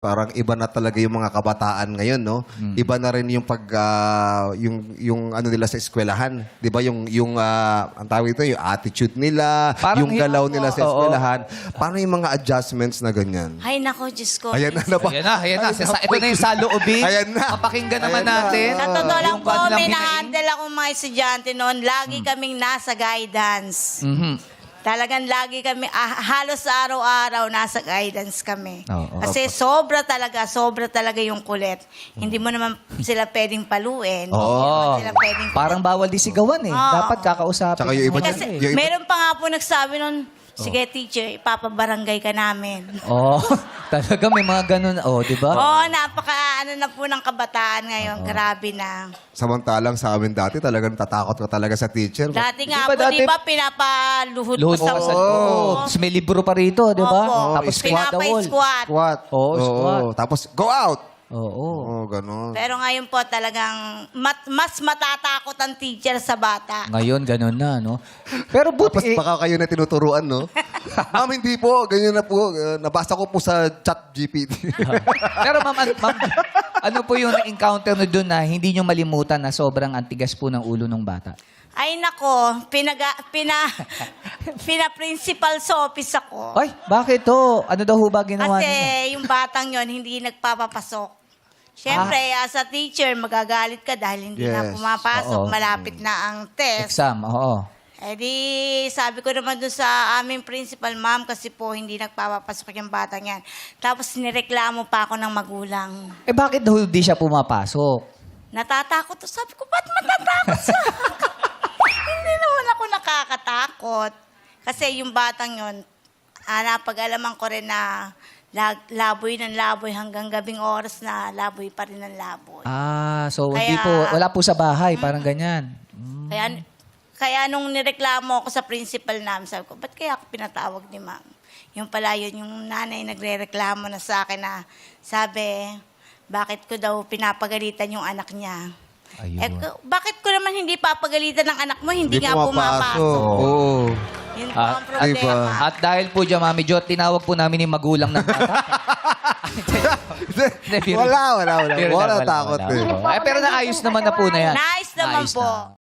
Parang iba na talaga yung mga kabataan ngayon, no? Iba na rin yung yung ano nila sa eskwelahan. 'Di ba yung ang tawag ito, yung attitude nila, Parang yung galaw nila sa oo. eskwelahan. Paano yung mga adjustments na ganyan? Ay, nako, Diyos ko. Ayan na ba? Ayan na. Ito na yung saloobin. Ayan na. Papakinggan naman Ayan na. natin. Sa totoo lang Yung po, kanilang may hinaing. na-handle akong mga estudyante noon. Lagi kaming nasa guidance. Talagang lagi kami, halos araw-araw nasa guidance kami. Oo. Kasi sobra talaga yung kulit. Hindi mo naman sila pwedeng paluin. Hindi Oo. naman sila pwedeng... Parang bawal disigawan eh. Oo. Dapat kakausapin. Tsaka yung iba- mo Kasi eh. yung iba- meron pa nga po nagsabi nun, sige teacher, ipapabarangay ka namin. Oo. Talaga may mga ganun. Di ba? Oo, ano na po ng kabataan ngayon. Grabe na. Samantalang sa amin dati, talagang tatakot ka talaga sa teacher. Dati Di nga ba po, dati- di ba, pinapaluhod Luhod po sa pa sa buko. Tapos may libro pa rito, di ba? Opo. Tapos squat the wall. Pinapa-squat. Squat. Oo, squat. Tapos, go out! Oo. Oo, ganun. Pero ngayon po talagang mas matatakot ang teacher sa bata. Ngayon, ganun na, no? Pero Tapos buti, baka kayo na tinuturuan, no? Ma'am, hindi po. Ganyan na po. Nabasa ko po sa chat GPT. pero ma'am, ano po yung na-encounter nyo doon na hindi nyo malimutan na sobrang antigas po ng ulo ng bata? Ay nako, pina-principal sa office ako. Ay, bakit to? Ano daw ho ba ginawa Kasi ninyo? yung batang yon hindi nagpapapasok. Siyempre, as a teacher, magagalit ka dahil hindi na Yes. pumapasok. Oo. Malapit na ang test. Exam, oo. Eh di, sabi ko naman doon sa aming principal, ma'am, kasi po hindi nagpapapasok yung batang yan. Tapos nireklamo pa ako ng magulang. Eh bakit daw di siya pumapasok? Natatakot. Sabi ko, ba't matatakot siya? Hindi naman ako nakakatakot. Kasi yung batang yon, napag-alaman ko rin na laboy ng laboy hanggang gabing oras na laboy pa rin ng laboy. So Kaya- hindi po, wala po sa bahay, parang ganyan. Kaya nung nireklamo ako sa principal namin, sabi ko, ba't kaya ako pinatawag ni ma'am? Yung pala yun, yung nanay nagre-reklamo na sa akin na sabi, bakit ko daw pinapagalitan yung anak niya? Ayun. Bakit ko naman hindi papagalitan ng anak mo? Hindi nga pumapasok. pumapasok. Oo. Yun po ang problema. diba? At dahil po dyan, Mami Jo, tinawag po namin yung magulang ng bata. Hindi, biro. Wala Biro lang, takot wala. eh. Pero naayos naman na po na yan. Nice naman Naayos po. na.